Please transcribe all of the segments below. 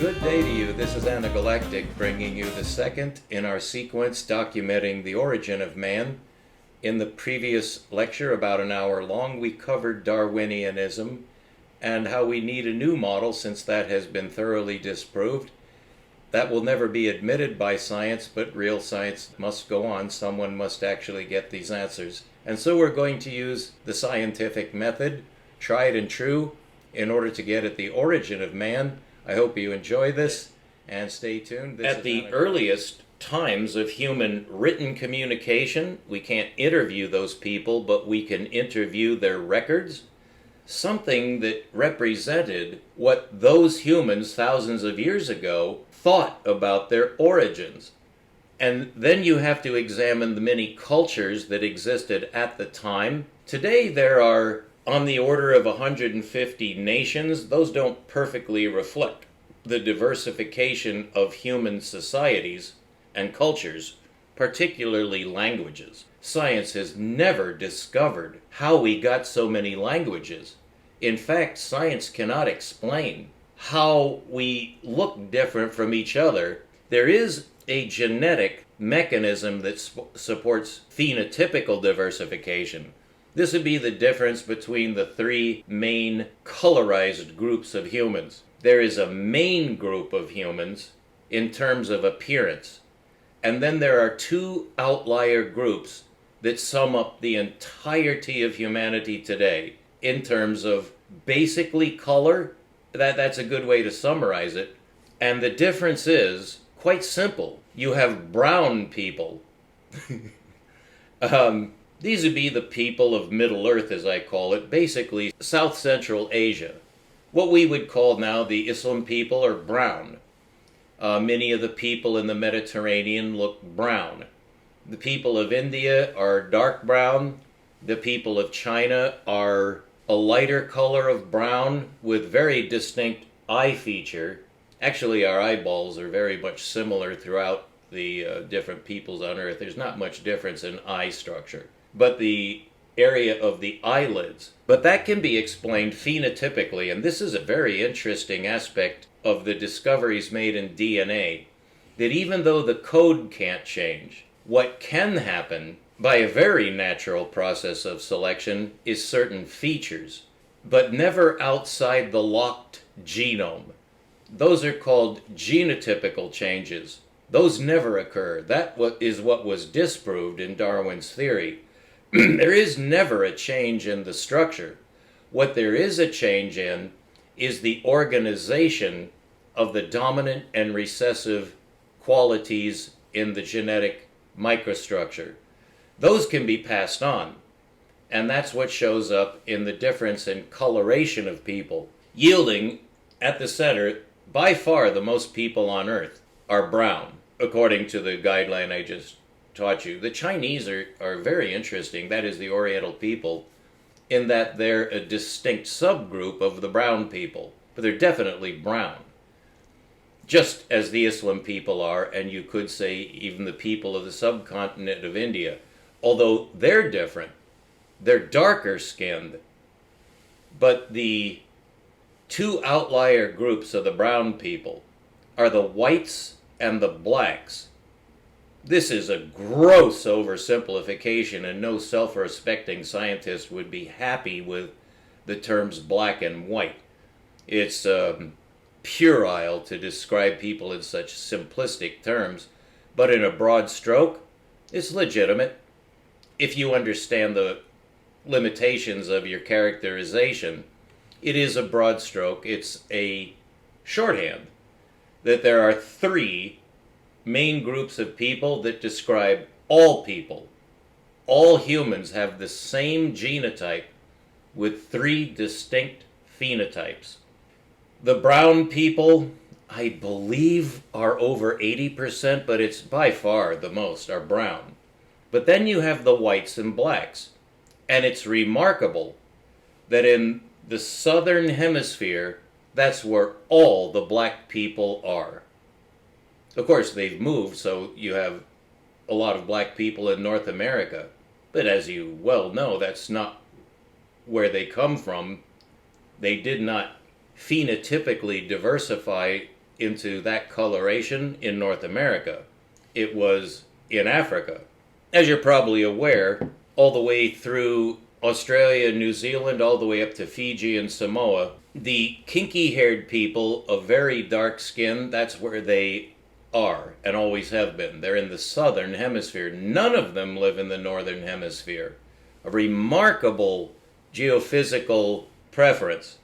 Good day to you. This is Galactic bringing you the second in our sequence documenting the origin of man. In the previous lecture, about an hour long, we covered Darwinianism and how we need a new model since that has been thoroughly disproved. That will never be admitted by science, but real science must go on. Someone must actually get these answers. And so we're going to use the scientific method, tried and true, in order to get at the origin of man. I hope you enjoy this, and stay tuned. At the earliest times of human written communication, we can't interview those people, but we can interview their records, something that represented what those humans thousands of years ago thought about their origins. And then you have to examine the many cultures that existed at the time. Today there are on the order of 150 nations. Those don't perfectly reflect the diversification of human societies and cultures, particularly languages. Science has never discovered how we got so many languages. In fact, science cannot explain how we look different from each other. There is a genetic mechanism that supports phenotypical diversification. This would be the difference between the three main colorized groups of humans. There is a main group of humans in terms of appearance, and then there are two outlier groups that sum up the entirety of humanity today in terms of basically color. That's a good way to summarize it. And the difference is quite simple. You have brown people. These would be the people of Middle Earth, as I call it, basically South Central Asia. What we would call now the Islam people are brown. Many of the people in the Mediterranean look brown. The people of India are dark brown. The people of China are a lighter color of brown with very distinct eye feature. Actually, our eyeballs are very much similar throughout the different peoples on Earth. There's not much difference in eye structure, but the area of the eyelids. But that can be explained phenotypically, and this is a very interesting aspect of the discoveries made in DNA, that even though the code can't change, what can happen by a very natural process of selection is certain features, but never outside the locked genome. Those are called genotypical changes. Those never occur. That is what was disproved in Darwin's theory. There is never a change in the structure. What there is a change in is the organization of the dominant and recessive qualities in the genetic microstructure. Those can be passed on, and that's what shows up in the difference in coloration of people, yielding at the center, by far the most people on Earth are brown, according to the guideline I just taught you. The Chinese are very interesting, that is the Oriental people, in that they're a distinct subgroup of the brown people, but they're definitely brown. Just as the Islam people are, and you could say even the people of the subcontinent of India. Although they're different, they're darker skinned, but the two outlier groups of the brown people are the whites and the blacks. This is a gross oversimplification, and no self-respecting scientist would be happy with the terms black and white. It's puerile to describe people in such simplistic terms, but in a broad stroke, it's legitimate. If you understand the limitations of your characterization, it is a broad stroke. It's a shorthand that there are three main groups of people that describe all people. All humans have the same genotype with three distinct phenotypes. The brown people, I believe, are over 80%, but it's by far the most, are brown. But then you have the whites and blacks. And it's remarkable that in the southern hemisphere, that's where all the black people are. Of course, they've moved, so you have a lot of black people in North America. But as you well know, that's not where they come from. They did not phenotypically diversify into that coloration in North America. It was in Africa. As you're probably aware, all the way through Australia, New Zealand, all the way up to Fiji and Samoa, the kinky-haired people of very dark skin, that's where they are and always have been. They're in the southern hemisphere. None of them live in the northern hemisphere. A remarkable geophysical preference.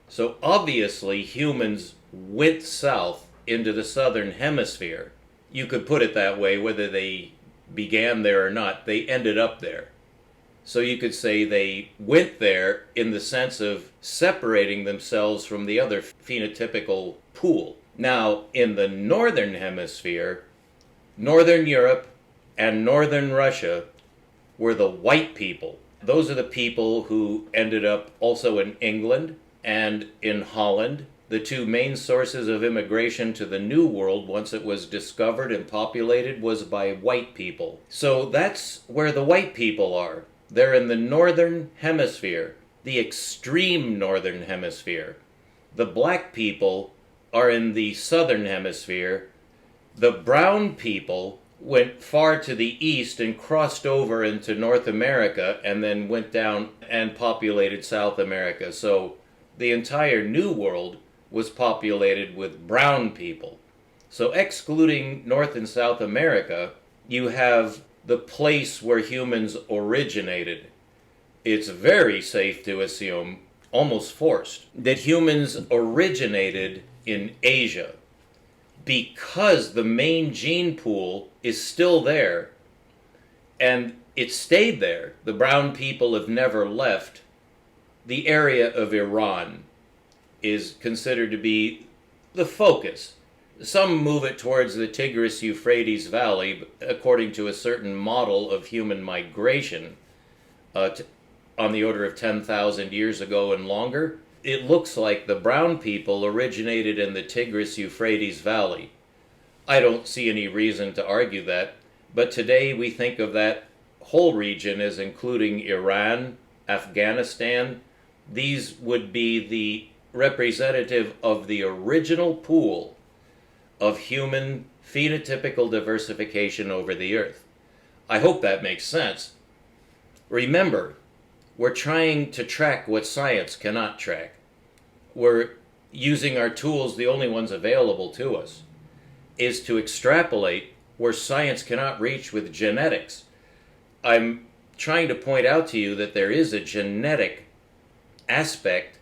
So obviously humans went south into the southern hemisphere. You could put it that way, whether they began there or not, they ended up there. So you could say they went there in the sense of separating themselves from the other phenotypical pool. Now, in the northern hemisphere, northern Europe and northern Russia were the white people. Those are the people who ended up also in England and in Holland, the two main sources of immigration to the New World once it was discovered and populated was by white people. So that's where the white people are. They're in the northern hemisphere, the extreme northern hemisphere. The black people are in the southern hemisphere. The brown people went far to the east and crossed over into North America and then went down and populated South America. So the entire New World was populated with brown people. So excluding North and South America, you have the place where humans originated. It's very safe to assume, almost forced, that humans originated in Asia because the main gene pool is still there and it stayed there. The brown people have never left. The area of Iran is considered to be the focus. Some move it towards the Tigris-Euphrates Valley according to a certain model of human migration on the order of 10,000 years ago and longer. It looks like the brown people originated in the Tigris-Euphrates Valley. I don't see any reason to argue that, but today we think of that whole region as including Iran, Afghanistan. These would be the representative of the original pool of human phenotypical diversification over the earth. I hope that makes sense. Remember, we're trying to track what science cannot track. We're using our tools, the only ones available to us, is to extrapolate where science cannot reach with genetics. I'm trying to point out to you that there is a genetic aspect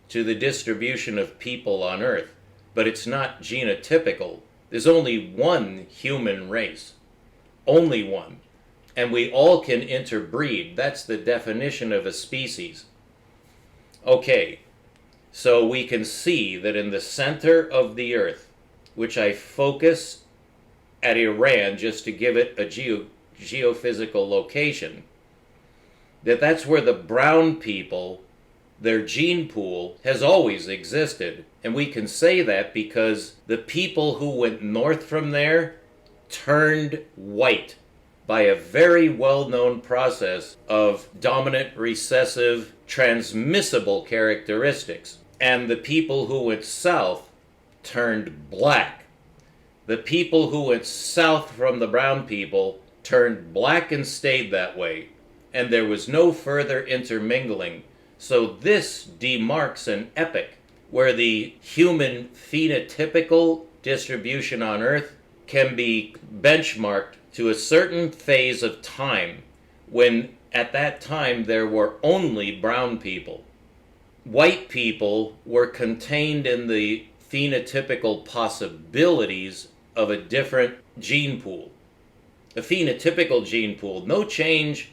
to the distribution of people on Earth, but it's not genotypical. There's only one human race. Only one. And we all can interbreed. That's the definition of a species. Okay, so we can see that in the center of the Earth, which I focus at Iran just to give it a geophysical location, that's where the brown people, their gene pool, has always existed. And we can say that because the people who went north from there turned white by a very well-known process of dominant, recessive, transmissible characteristics. And the people who went south turned black. The people who went south from the brown people turned black and stayed that way. And there was no further intermingling. So this demarks an epoch where the human phenotypical distribution on Earth can be benchmarked to a certain phase of time when at that time there were only brown people. White people were contained in the phenotypical possibilities of a different gene pool. A phenotypical gene pool, no change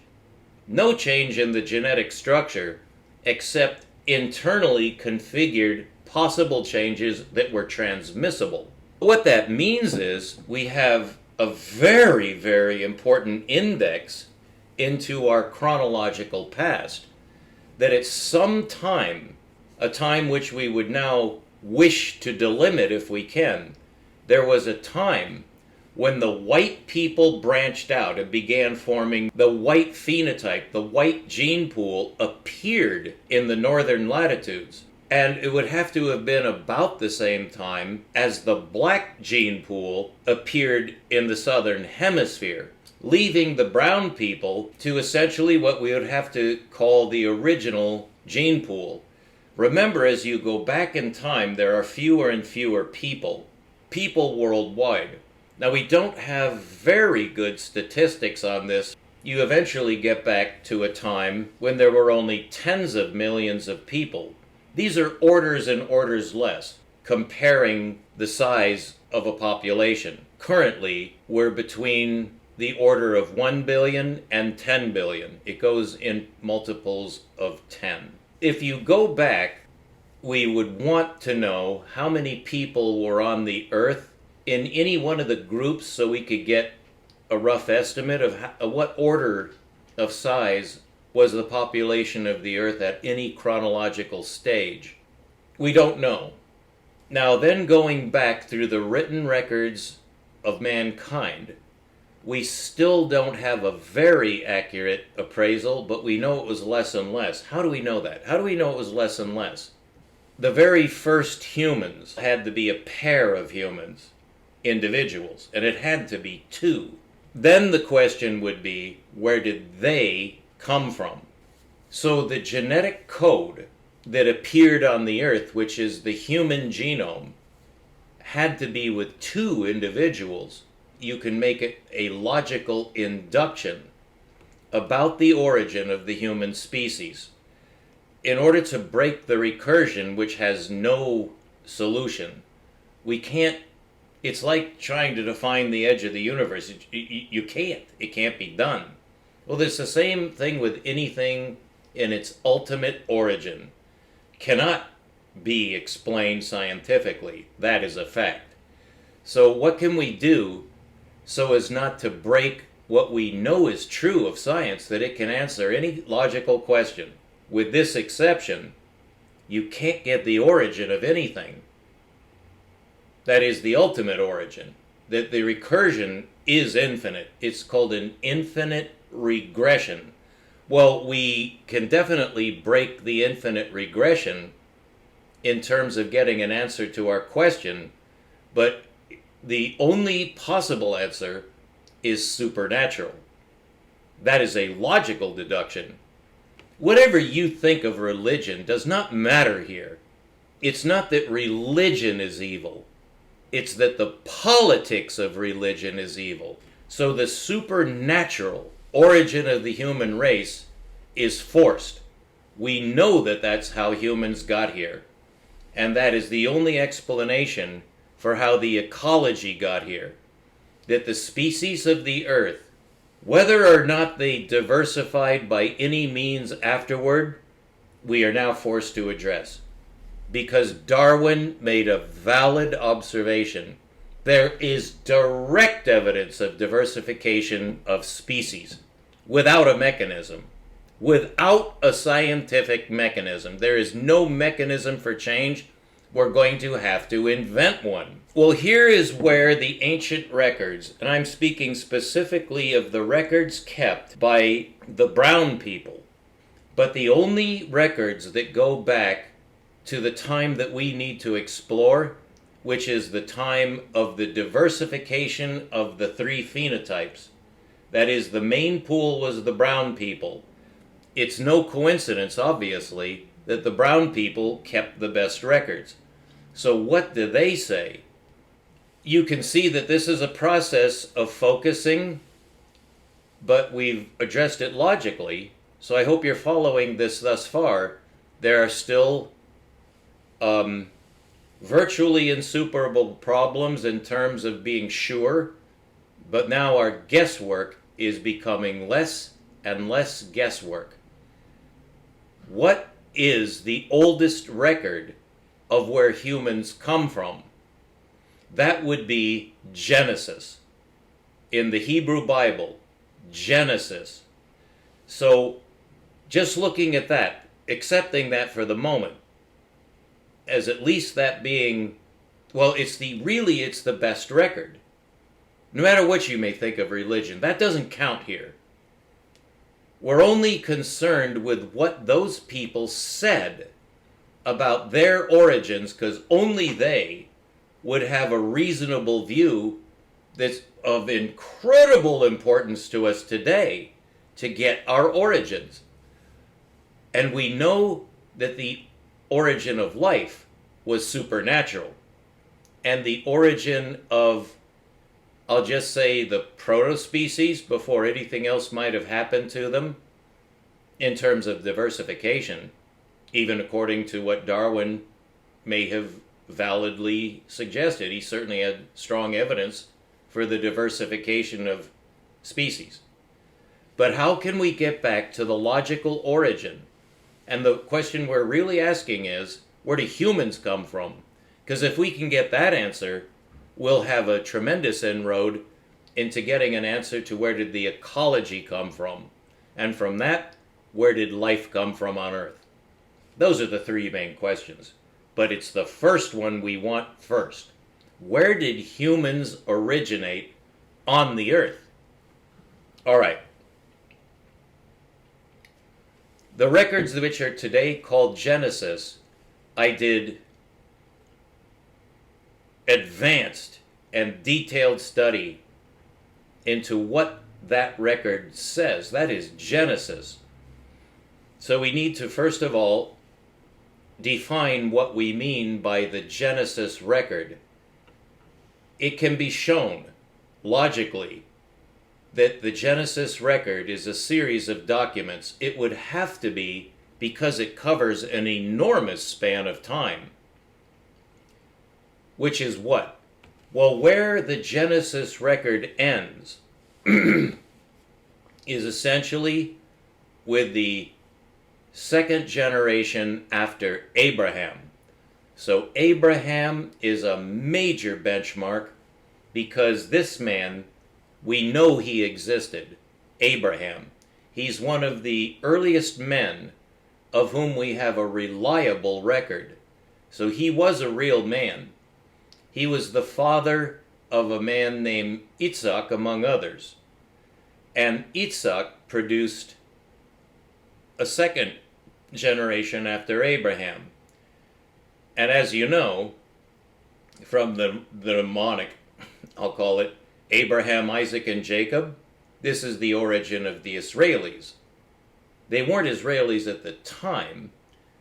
in the genetic structure except internally configured possible changes that were transmissible. What that means is we have a very, very important index into our chronological past, that at some time, a time which we would now wish to delimit if we can, there was a time when the white people branched out and began forming the white phenotype. The white gene pool appeared in the northern latitudes. And it would have to have been about the same time as the black gene pool appeared in the southern hemisphere, leaving the brown people to essentially what we would have to call the original gene pool. Remember, as you go back in time, there are fewer and fewer people worldwide. Now, we don't have very good statistics on this. You eventually get back to a time when there were only tens of millions of people. These are orders and orders less, comparing the size of a population. Currently, we're between the order of 1 billion and 10 billion. It goes in multiples of 10. If you go back, we would want to know how many people were on the Earth in any one of the groups so we could get a rough estimate of what order of size was the population of the Earth at any chronological stage. We don't know. Now then, going back through the written records of mankind, we still don't have a very accurate appraisal, but we know it was less and less. How do we know that? How do we know it was less and less? The very first humans had to be a pair of humans, individuals, and it had to be two. Then the question would be, where did they come from? So the genetic code that appeared on the Earth, which is the human genome, had to be with two individuals. You can make it a logical induction about the origin of the human species. In order to break the recursion, which has no solution, we can't. It's like trying to define the edge of the universe. You can't. It can't be done. Well, it's the same thing with anything in its ultimate origin. Cannot be explained scientifically. That is a fact. So what can we do so as not to break what we know is true of science, that it can answer any logical question? With this exception, you can't get the origin of anything. That is the ultimate origin. That the recursion is infinite. It's called an infinite regression. Well, we can definitely break the infinite regression in terms of getting an answer to our question, but the only possible answer is supernatural. That is a logical deduction. Whatever you think of religion does not matter here. It's not that religion is evil. It's that the politics of religion is evil. So the supernatural origin of the human race is forced. We know that that's how humans got here. And that is the only explanation for how the ecology got here. That the species of the earth, whether or not they diversified by any means afterward, we are now forced to address. Because Darwin made a valid observation. There is direct evidence of diversification of species without a mechanism. Without a scientific mechanism. There is no mechanism for change. We're going to have to invent one. Well, here is where the ancient records, and I'm speaking specifically of the records kept by the brown people, but the only records that go back to the time that we need to explore, which is the time of the diversification of the three phenotypes. That is, the main pool was the brown people. It's no coincidence, obviously, that the brown people kept the best records. So what do they say? You can see that this is a process of focusing, but we've addressed it logically. So I hope you're following this thus far. There are still virtually insuperable problems in terms of being sure, but now our guesswork is becoming less and less guesswork. What is the oldest record of where humans come from? That would be Genesis. In the Hebrew Bible, Genesis. So just looking at that, accepting that for the moment, as at least that being, well, it's the best record. No matter what you may think of religion, that doesn't count here. We're only concerned with what those people said about their origins, because only they would have a reasonable view that's of incredible importance to us today to get our origins. And we know that the origin of life was supernatural. And the origin of, I'll just say, the proto-species, before anything else might have happened to them, in terms of diversification, even according to what Darwin may have validly suggested. He certainly had strong evidence for the diversification of species. But how can we get back to the logical origin? And the question we're really asking is, where do humans come from? Because if we can get that answer, we'll have a tremendous inroad into getting an answer to where did the ecology come from? And from that, where did life come from on Earth? Those are the three main questions. But it's the first one we want first. Where did humans originate on the Earth? All right. The records which are today called Genesis, I did advanced and detailed study into what that record says. That is Genesis. So we need to first of all define what we mean by the Genesis record. It can be shown logically that the Genesis record is a series of documents. It would have to be because it covers an enormous span of time. Which is what? Well, where the Genesis record ends is essentially with the second generation after Abraham. So Abraham is a major benchmark because this man, we know he existed, Abraham. He's one of the earliest men of whom we have a reliable record. So he was a real man. He was the father of a man named Isaac, among others. And Isaac produced a second generation after Abraham. And as you know, from the mnemonic, I'll call it, Abraham, Isaac, and Jacob, this is the origin of the Israelis. They weren't Israelis at the time,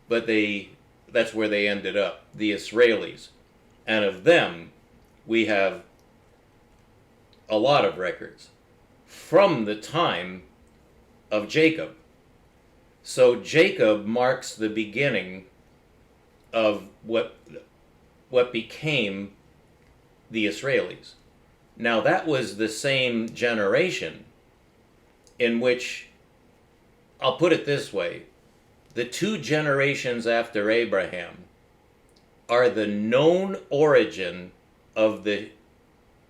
but that's where they ended up, the Israelis. And of them, we have a lot of records from the time of Jacob. So Jacob marks the beginning of what became the Israelis. Now that was the same generation in which, I'll put it this way, the two generations after Abraham are the known origin of the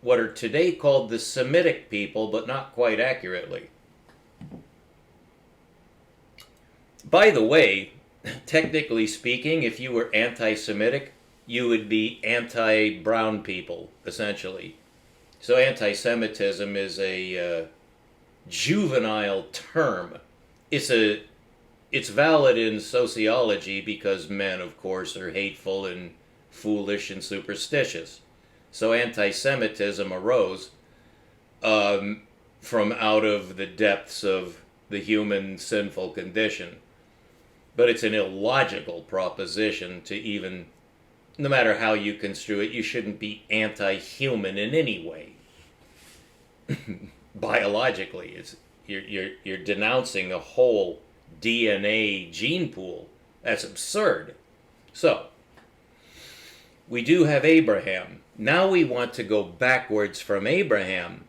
what are today called the Semitic people, but not quite accurately. By the way, technically speaking, if you were anti-Semitic, you would be anti-brown people, essentially. So anti-Semitism is a juvenile term. It's valid in sociology because men, of course, are hateful and foolish and superstitious. So anti-Semitism arose from out of the depths of the human sinful condition. But it's an illogical proposition to even, no matter how you construe it, you shouldn't be anti-human in any way. Biologically, you're denouncing a whole DNA gene pool. That's absurd. So, we do have Abraham. Now we want to go backwards from Abraham.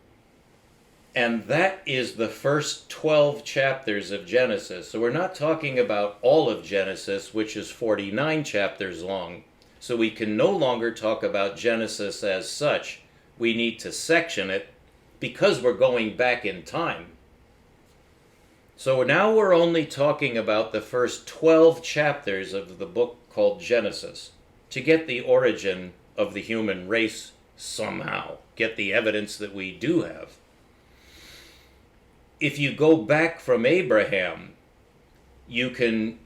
And that is the first 12 chapters of Genesis. So we're not talking about all of Genesis, which is 49 chapters long. So we can no longer talk about Genesis as such. We need to section it because we're going back in time. So now we're only talking about the first 12 chapters of the book called Genesis to get the origin of the human race somehow, get the evidence that we do have. If you go back from Abraham, you can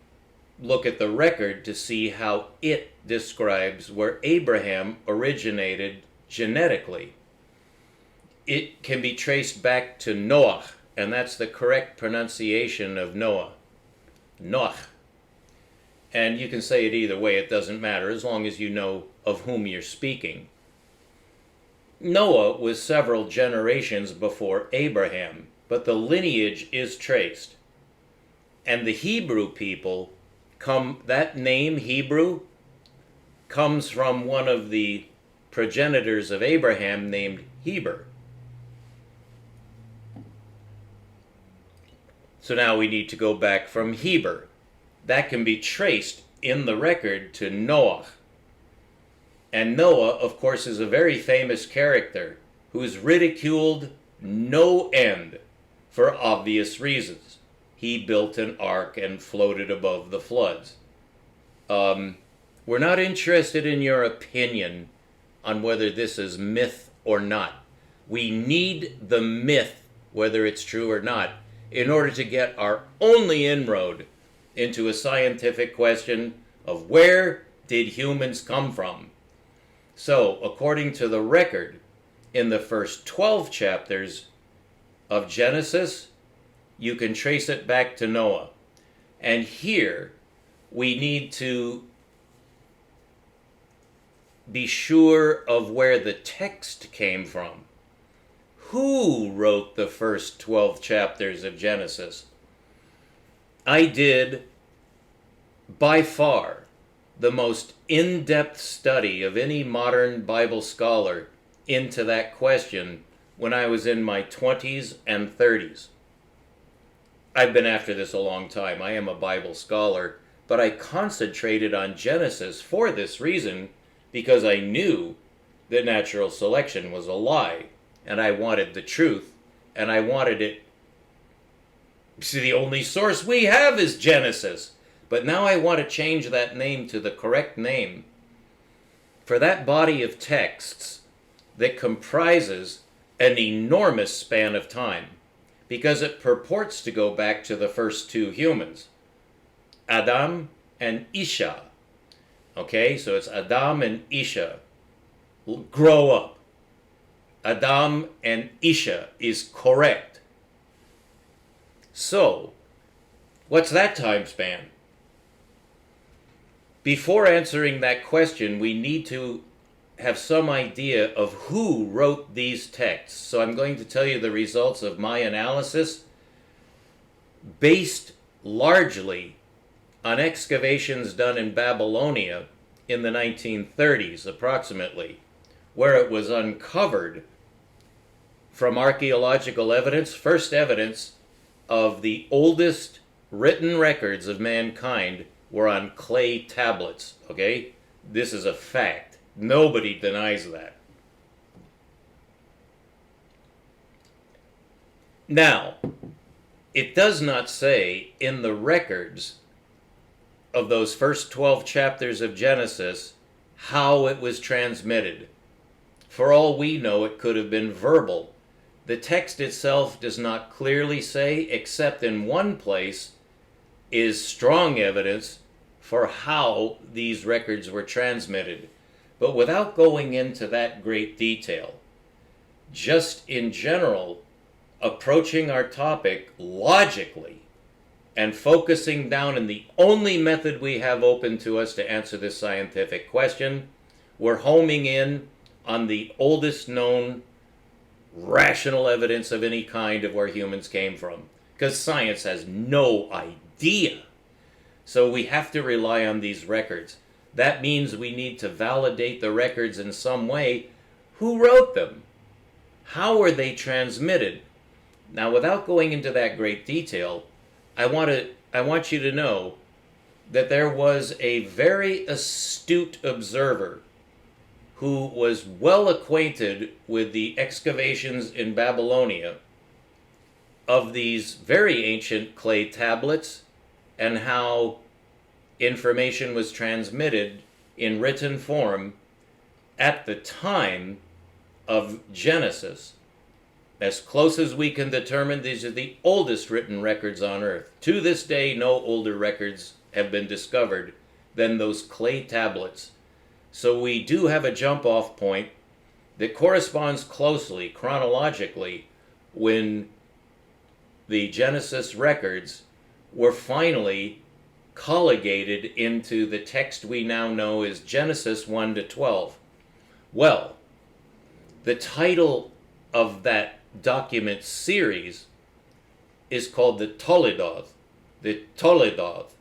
look at the record to see how it describes where Abraham originated genetically. It can be traced back to Noah, and that's the correct pronunciation of Noah. Noah. And you can say it either way, it doesn't matter, as long as you know of whom you're speaking. Noah was several generations before Abraham, but the lineage is traced. And the Hebrew people that name Hebrew comes from one of the progenitors of Abraham named Heber. So now we need to go back from Heber. That can be traced in the record to Noah. And Noah, of course, is a very famous character who's ridiculed no end for obvious reasons. He built an ark and floated above the floods. We're not interested in your opinion on whether this is myth or not. We need the myth, whether it's true or not, in order to get our only inroad into a scientific question of where did humans come from. So, according to the record, in the first 12 chapters of Genesis, you can trace it back to Noah. And here, we need to be sure of where the text came from. Who wrote the first 12 chapters of Genesis? I did, by far, the most in-depth study of any modern Bible scholar into that question when I was in my 20s and 30s. I've been after this a long time. I am a Bible scholar, but I concentrated on Genesis for this reason, because I knew that natural selection was a lie, and I wanted the truth, and I wanted it. See, the only source we have is Genesis, but now I want to change that name to the correct name for that body of texts that comprises an enormous span of time, because it purports to go back to the first two humans, Adam and Isha. Okay, so it's Adam and Isha. Grow up. Adam and Isha is correct. So, what's that time span? Before answering that question, we need to have some idea of who wrote these texts. So I'm going to tell you the results of my analysis based largely on excavations done in Babylonia in the 1930s approximately, where it was uncovered from archaeological evidence, first evidence of the oldest written records of mankind were on clay tablets, okay? This is a fact. Nobody denies that. Now, it does not say in the records of those first 12 chapters of Genesis how it was transmitted. For all we know, it could have been verbal. The text itself does not clearly say, except in one place is strong evidence for how these records were transmitted. But without going into that great detail, just in general, approaching our topic logically and focusing down in the only method we have open to us to answer this scientific question, we're homing in on the oldest known rational evidence of any kind of where humans came from, because science has no idea. So we have to rely on these records. That means we need to validate the records in some way. Who wrote them? How were they transmitted? Now, without going into that great detail, I want you to know that there was a very astute observer who was well acquainted with the excavations in Babylonia of these very ancient clay tablets and how information was transmitted in written form at the time of Genesis. As close as we can determine, these are the oldest written records on Earth. To this day, no older records have been discovered than those clay tablets. So we do have a jump-off point that corresponds closely, chronologically, when the Genesis records were finally colligated into the text we now know as Genesis 1 to 12. Well, the title of that document series is called the Toledoth. The Toledoth.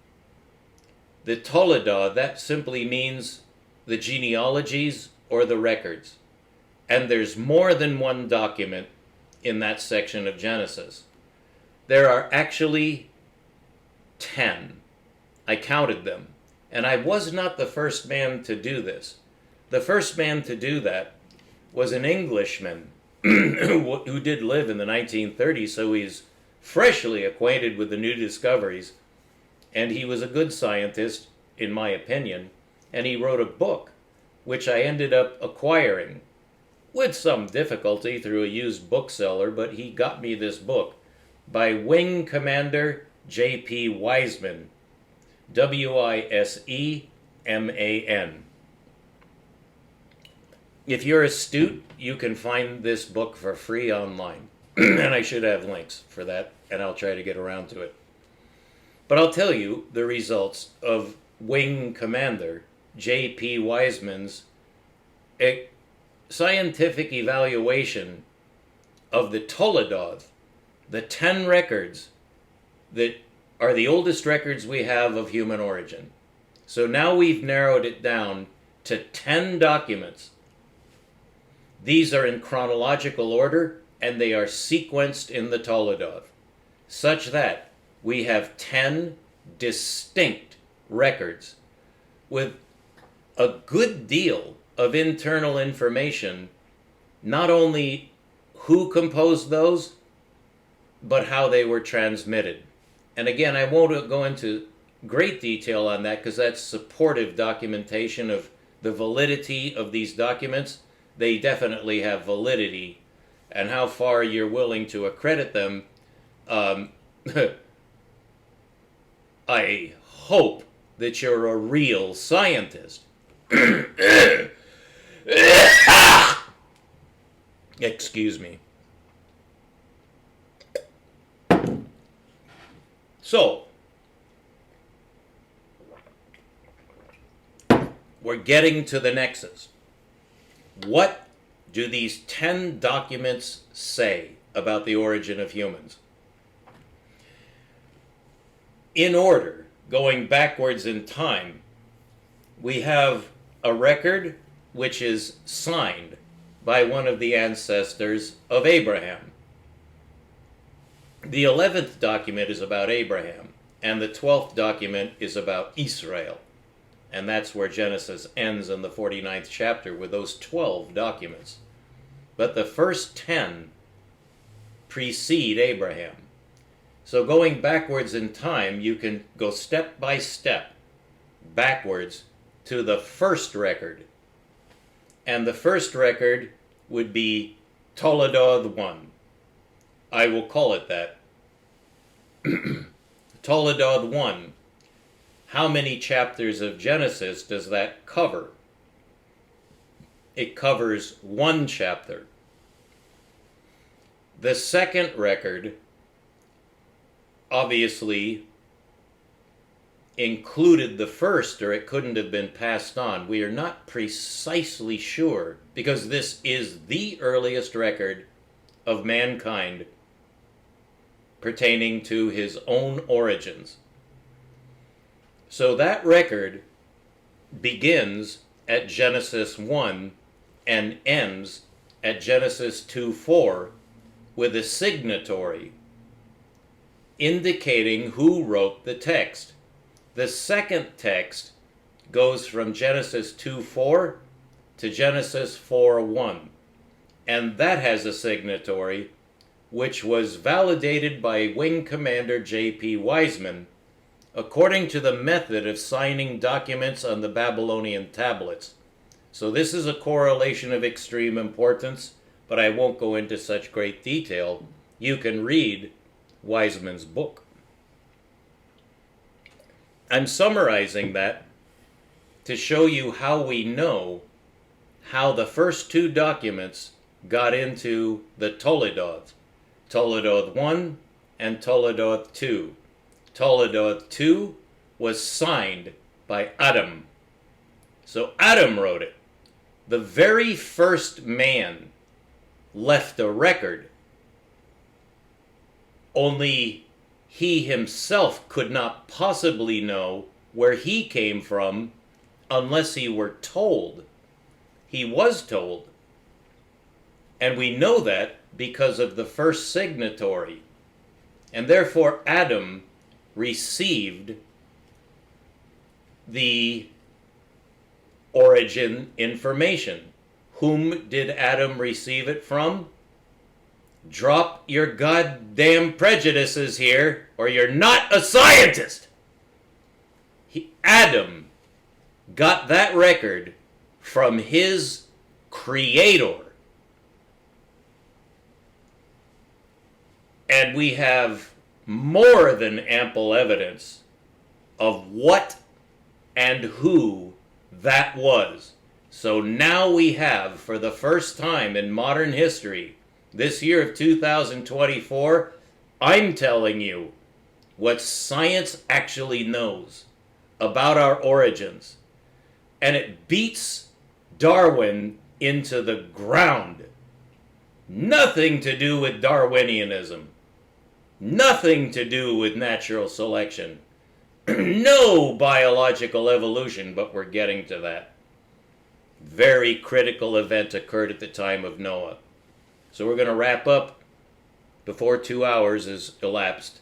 The Toledoth, that simply means the genealogies or the records. And there's more than one document in that section of Genesis. There are actually 10. I counted them. And I was not the first man to do this. The first man to do that was an Englishman who did live in the 1930s, so he's freshly acquainted with the new discoveries. And he was a good scientist, in my opinion. And he wrote a book, which I ended up acquiring with some difficulty through a used bookseller, but he got me this book by Wing Commander J.P. Wiseman, Wiseman. If you're astute, you can find this book for free online, and I should have links for that, and I'll try to get around to it. But I'll tell you the results of Wing Commander J.P. Wiseman's scientific evaluation of the Toledoth, the 10 records that are the oldest records we have of human origin. So now we've narrowed it down to 10 documents. These are in chronological order, and they are sequenced in the Toledoth, such that we have 10 distinct records with a good deal of internal information, not only who composed those, but how they were transmitted. And again, I won't go into great detail on that because that's supportive documentation of the validity of these documents. They definitely have validity, and how far you're willing to accredit them, I hope that you're a real scientist. Excuse me. So, we're getting to the nexus. What do these 10 documents say about the origin of humans? In order, going backwards in time, we have a record which is signed by one of the ancestors of Abraham. The 11th document is about Abraham, and the 12th document is about Israel. And that's where Genesis ends in the 49th chapter, with those 12 documents. But the first 10 precede Abraham. So going backwards in time, you can go step by step backwards to the first record. And the first record would be Toledoth 1. I will call it that. Toledoth 1. How many chapters of Genesis does that cover? It covers 1 chapter. The second record obviously included the first, or it couldn't have been passed on. We are not precisely sure, because this is the earliest record of mankind pertaining to his own origins. So that record begins at Genesis 1 and ends at Genesis 2:4 with a signatory indicating who wrote the text. The second text goes from Genesis 2:4 to Genesis 4:1, and that has a signatory which was validated by Wing Commander J.P. Wiseman according to the method of signing documents on the Babylonian tablets. So this is a correlation of extreme importance, but I won't go into such great detail. You can read Wiseman's book. I'm summarizing that to show you how we know how the first two documents got into the Toledoth. Toledoth 1 and Toledoth 2. Toledoth 2 was signed by Adam. So Adam wrote it. The very first man left a record. Only he himself could not possibly know where he came from unless he were told. He was told. And we know that because of the first signatory. And therefore Adam received the origin information. Whom did Adam receive it from? Drop your goddamn prejudices here, or you're not a scientist! Adam got that record from his creator. And we have more than ample evidence of what and who that was. So now we have, for the first time in modern history, this year of 2024, I'm telling you what science actually knows about our origins. And it beats Darwin into the ground. Nothing to do with Darwinianism. Nothing to do with natural selection. No biological evolution, but we're getting to that. Very critical event occurred at the time of Noah. So we're going to wrap up before 2 hours is elapsed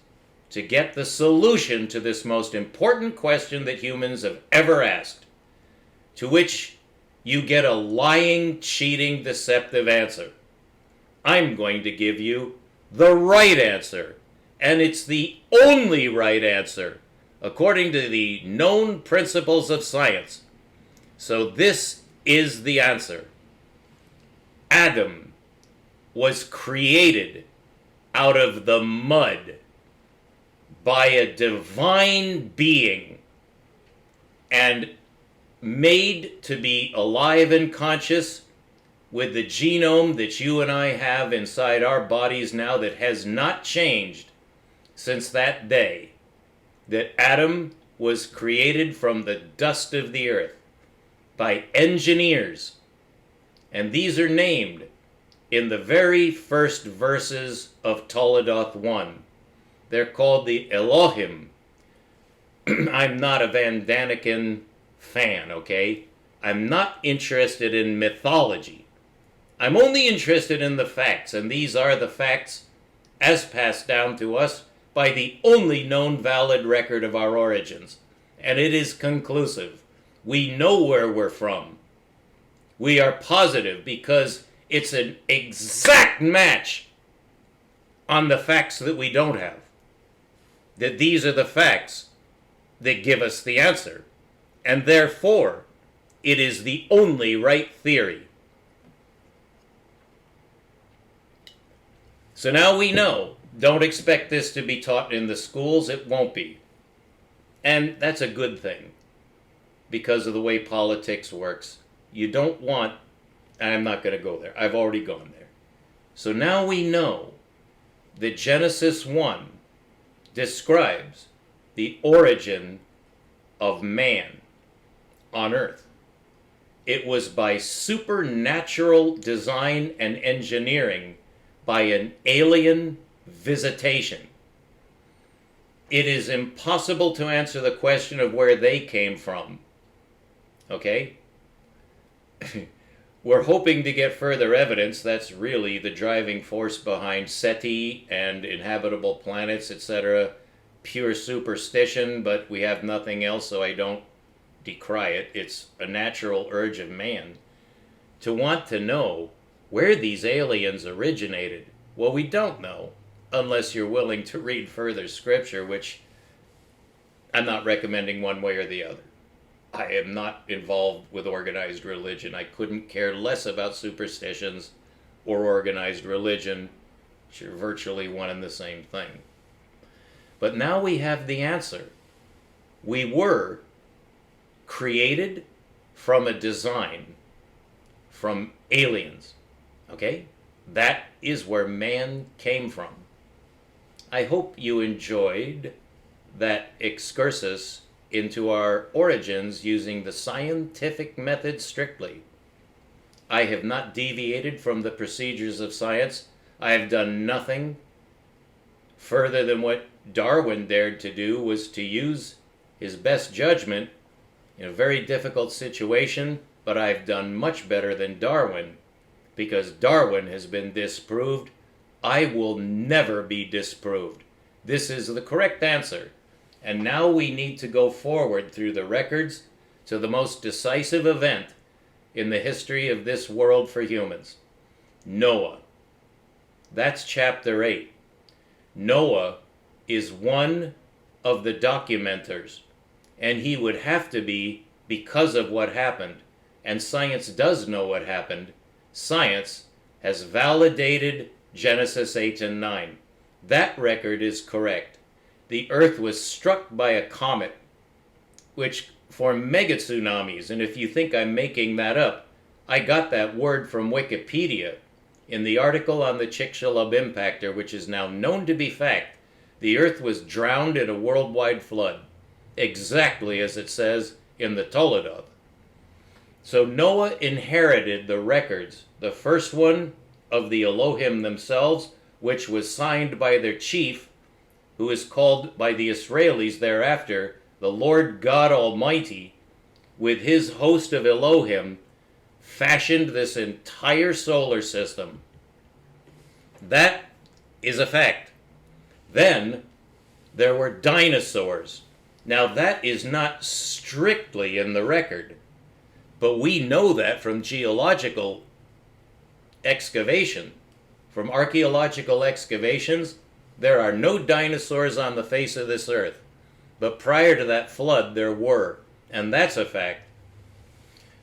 to get the solution to this most important question that humans have ever asked, to which you get a lying, cheating, deceptive answer. I'm going to give you the right answer, and it's the only right answer according to the known principles of science. So this is the answer. Adam was created out of the mud by a divine being and made to be alive and conscious with the genome that you and I have inside our bodies now that has not changed since that day that Adam was created from the dust of the earth by engineers. And these are named in the very first verses of Toledoth 1. They're called the Elohim. I'm not a Van Daniken fan, okay? I'm not interested in mythology. I'm only interested in the facts, and these are the facts as passed down to us by the only known valid record of our origins. And it is conclusive. We know where we're from. We are positive because it's an exact match on the facts that we don't have. That these are the facts that give us the answer. And therefore, it is the only right theory. So now we know. Don't expect this to be taught in the schools. It won't be. And that's a good thing because of the way politics works. You don't want, and I'm not going to go there. I've already gone there. So now we know that Genesis 1 describes the origin of man on earth. It was by supernatural design and engineering by an alien visitation. It is impossible to answer the question of where they came from. Okay? We're hoping to get further evidence. That's really the driving force behind SETI and inhabitable planets, etc. Pure superstition, but we have nothing else, so I don't decry it. It's a natural urge of man to want to know where these aliens originated. Well, we don't know unless you're willing to read further scripture, which I'm not recommending one way or the other. I am not involved with organized religion. I couldn't care less about superstitions or organized religion, which are virtually one and the same thing. But now we have the answer. We were created from a design from aliens. Okay? That is where man came from. I hope you enjoyed that excursus into our origins using the scientific method strictly. I have not deviated from the procedures of science. I have done nothing further than what Darwin dared to do, was to use his best judgment in a very difficult situation, but I've done much better than Darwin, because Darwin has been disproved. I will never be disproved. This is the correct answer. And now we need to go forward through the records to the most decisive event in the history of this world for humans. Noah. That's chapter 8. Noah is one of the documenters, and he would have to be because of what happened. And science does know what happened. Science has validated Genesis 8 and 9. That record is correct. The earth was struck by a comet, which formed mega tsunamis. And if you think I'm making that up, I got that word from Wikipedia in the article on the Chicxulub impactor, which is now known to be fact. The earth was drowned in a worldwide flood, exactly as it says in the Toledo. So Noah inherited the records, the first one of the Elohim themselves, which was signed by their chief, who is called by the Israelis thereafter the Lord God Almighty, with his host of Elohim, fashioned this entire solar system. That is a fact. Then there were dinosaurs. Now that is not strictly in the record, but we know that from geological excavation, from archaeological excavations. There are no dinosaurs on the face of this earth. But prior to that flood, there were. And that's a fact.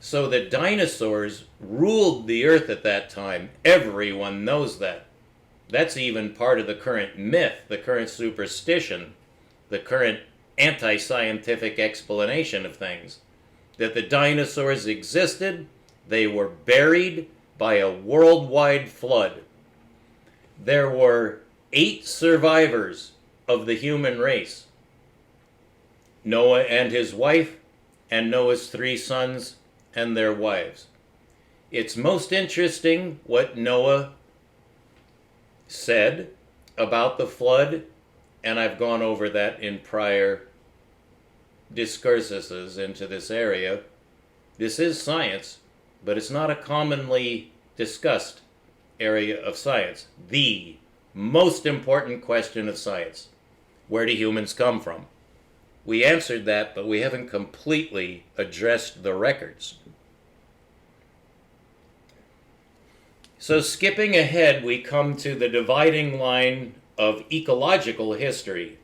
So the dinosaurs ruled the earth at that time. Everyone knows that. That's even part of the current myth, the current superstition, the current anti-scientific explanation of things. That the dinosaurs existed, they were buried by a worldwide flood. There were 8 survivors of the human race. Noah and his wife, and Noah's 3 sons and their wives. It's most interesting what Noah said about the flood, and I've gone over that in prior discursuses into this area. This is science, but it's not a commonly discussed area of science. The most important question of science: where do humans come from? We answered that, but we haven't completely addressed the records. So skipping ahead, we come to the dividing line of ecological history.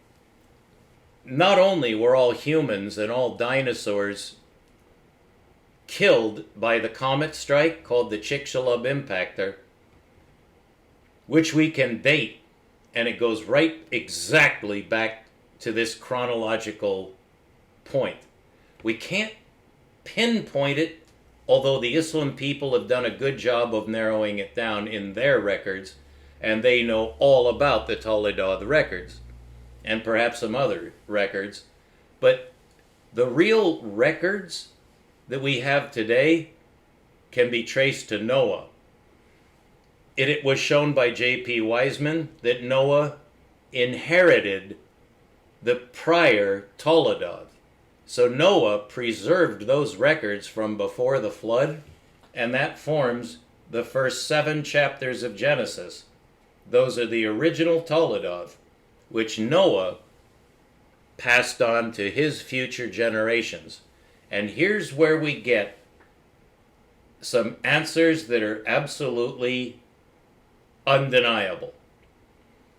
Not only were all humans and all dinosaurs killed by the comet strike called the Chicxulub impactor, which we can date, and it goes right exactly back to this chronological point. We can't pinpoint it, although the Islam people have done a good job of narrowing it down in their records, and they know all about the Toledo records, and perhaps some other records. But the real records that we have today can be traced to Noah. It was shown by J.P. Wiseman that Noah inherited the prior Toledo. So Noah preserved those records from before the flood, and that forms the first 7 chapters of Genesis. Those are the original Toledo, which Noah passed on to his future generations. And here's where we get some answers that are absolutely undeniable.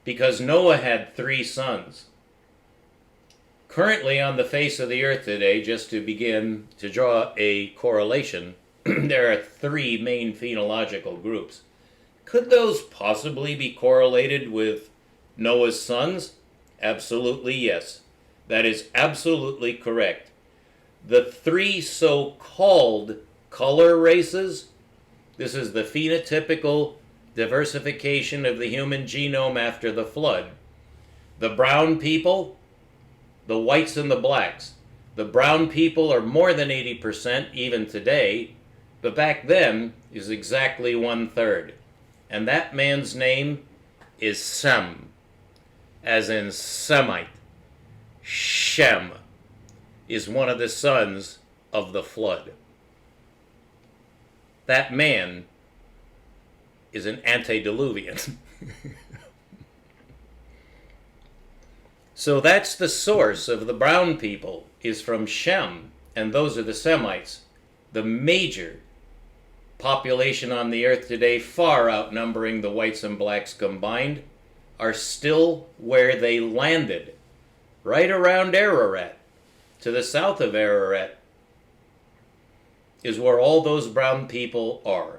Because Noah had 3 sons. Currently on the face of the earth today, just to begin to draw a correlation, there are 3 main phenological groups. Could those possibly be correlated with Noah's sons? Absolutely yes. That is absolutely correct. The three so-called color races, this is the phenotypical diversification of the human genome after the flood. The brown people, the whites and the blacks. The brown people are more than 80% even today, but back then is exactly 1/3. And that man's name is Sem, as in Semite. Shem is one of the sons of the flood. That man is an antediluvian. So that's the source of the brown people, is from Shem, and those are the Semites. The major population on the earth today, far outnumbering the whites and blacks combined, are still where they landed, right around Ararat. To the south of Ararat is where all those brown people are.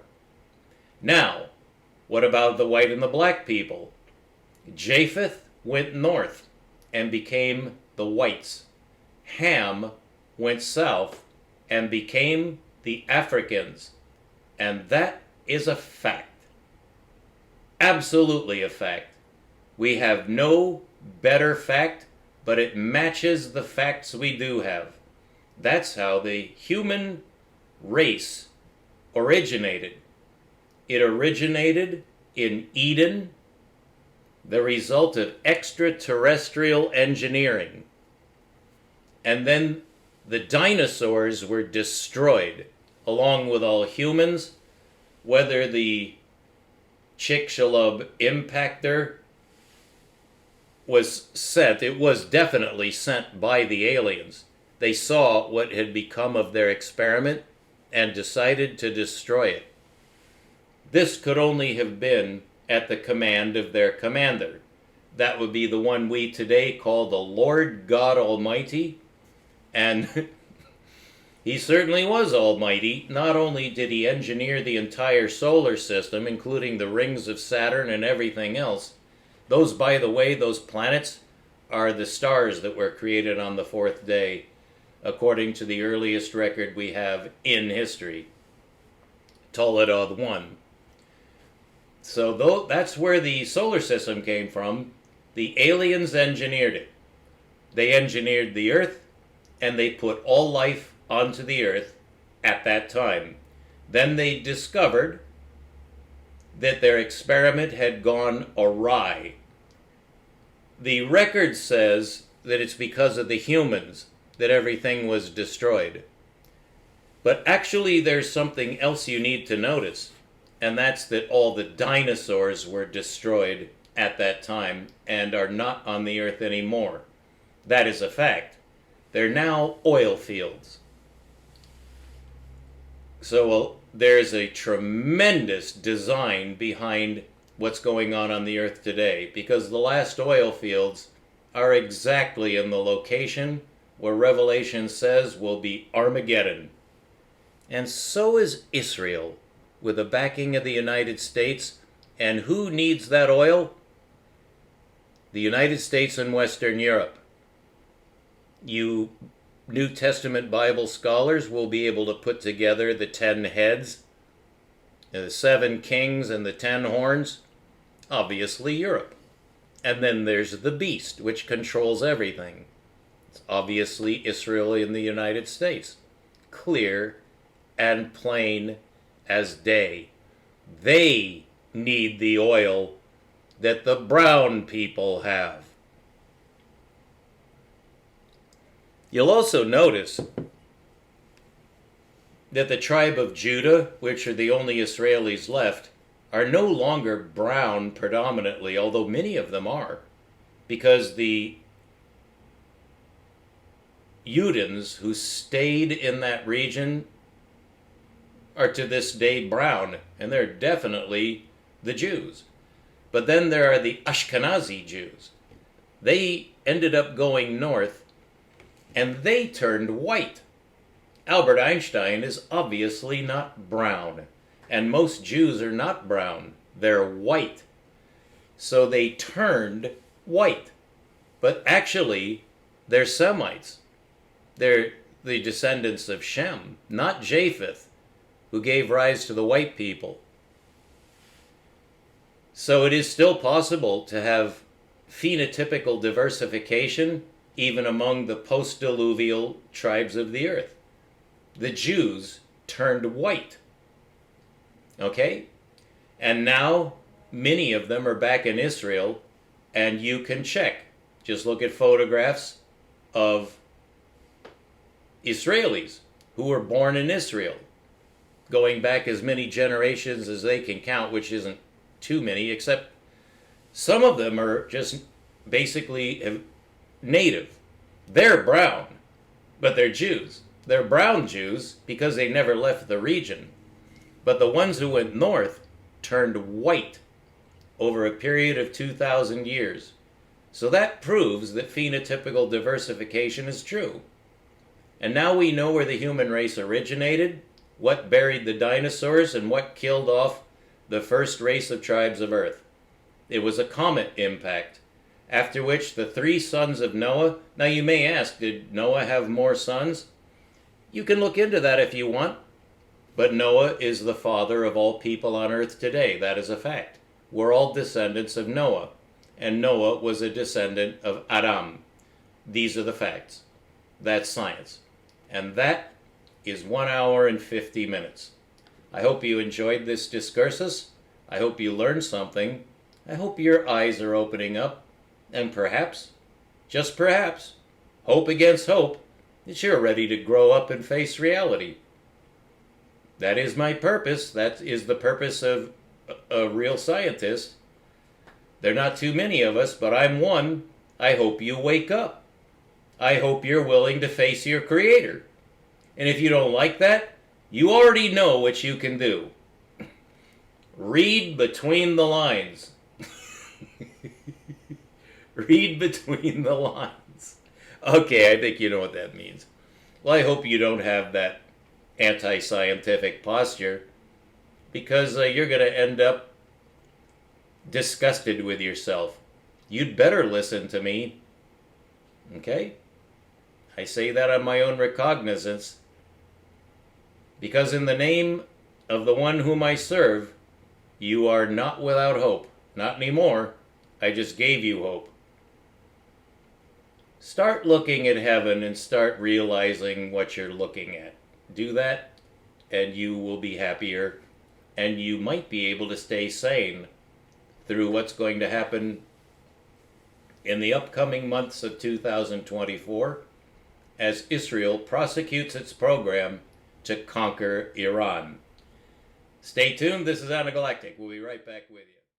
Now, what about the white and the black people? Japheth went north and became the whites. Ham went south and became the Africans. And that is a fact. Absolutely a fact. We have no better fact, but it matches the facts we do have. That's how the human race originated. It originated in Eden, the result of extraterrestrial engineering. And then the dinosaurs were destroyed, along with all humans, whether the Chicxulub impactor was sent. It was definitely sent by the aliens. They saw what had become of their experiment and decided to destroy it. This could only have been at the command of their commander. That would be the one we today call the Lord God Almighty. And he certainly was almighty. Not only did he engineer the entire solar system, including the rings of Saturn and everything else. Those, by the way, those planets are the stars that were created on the fourth day, according to the earliest record we have in history, Toledot 1. So that's where the solar system came from. The aliens engineered it. They engineered the Earth, and they put all life onto the Earth at that time. Then they discovered that their experiment had gone awry. The record says that it's because of the humans that everything was destroyed. But actually there's something else you need to notice, and that's that all the dinosaurs were destroyed at that time and are not on the earth anymore. That is a fact. They're now oil fields. So there's a tremendous design behind what's going on the earth today, because the last oil fields are exactly in the location where Revelation says will be Armageddon. And so is Israel, with the backing of the United States. And who needs that oil? The United States and Western Europe. You New Testament Bible scholars will be able to put together the 10 heads, the 7 kings, and the 10 horns. Obviously Europe. And then there's the beast, which controls everything. It's obviously Israel and the United States. Clear and plain as day. They need the oil that the brown people have. You'll also notice that the tribe of Judah, which are the only Israelis left, are no longer brown predominantly, although many of them are, because the Udans who stayed in that region are to this day brown, and they're definitely the Jews. But then there are the Ashkenazi Jews. They ended up going north, and they turned white. Albert Einstein is obviously not brown, and most Jews are not brown. They're white. So they turned white. But actually, They're Semites. They're the descendants of Shem, not Japheth, who gave rise to the white people. So it is still possible to have phenotypical diversification even among the post-diluvial tribes of the earth. The Jews turned white. Okay? And now many of them are back in Israel, and you can check. Just look at photographs of Israelis who were born in Israel, going back as many generations as they can count, which isn't too many, except some of them are just basically native. They're brown, but they're Jews. They're brown Jews because they never left the region. But the ones who went north turned white over a period of 2,000 years. So that proves that phenotypical diversification is true. And now we know where the human race originated, what buried the dinosaurs, and what killed off the first race of tribes of Earth. It was a comet impact, after which the 3 sons of Noah. Now you may ask, did Noah have more sons? You can look into that if you want. But Noah is the father of all people on earth today. That is a fact. We're all descendants of Noah. And Noah was a descendant of Adam. These are the facts. That's science. And that is 1 hour and 50 minutes. I hope you enjoyed this discursus. I hope you learned something. I hope your eyes are opening up. And perhaps, just perhaps, hope against hope, that you're ready to grow up and face reality. That is my purpose. That is the purpose of a real scientist. There are not too many of us, but I'm one. I hope you wake up. I hope you're willing to face your Creator. And if you don't like that, you already know what you can do. Read between the lines. Read between the lines. Okay, I think you know what that means. Well, I hope you don't have that anti-scientific posture, because you're going to end up disgusted with yourself. You'd better listen to me. Okay? I say that on my own recognizance, because in the name of the one whom I serve, you are not without hope. Not anymore. I just gave you hope. Start looking at heaven and start realizing what you're looking at. Do that, and you will be happier, and you might be able to stay sane through what's going to happen in the upcoming months of 2024 as Israel prosecutes its program to conquer Iran. Stay tuned. This is Anagalactic. We'll be right back with you.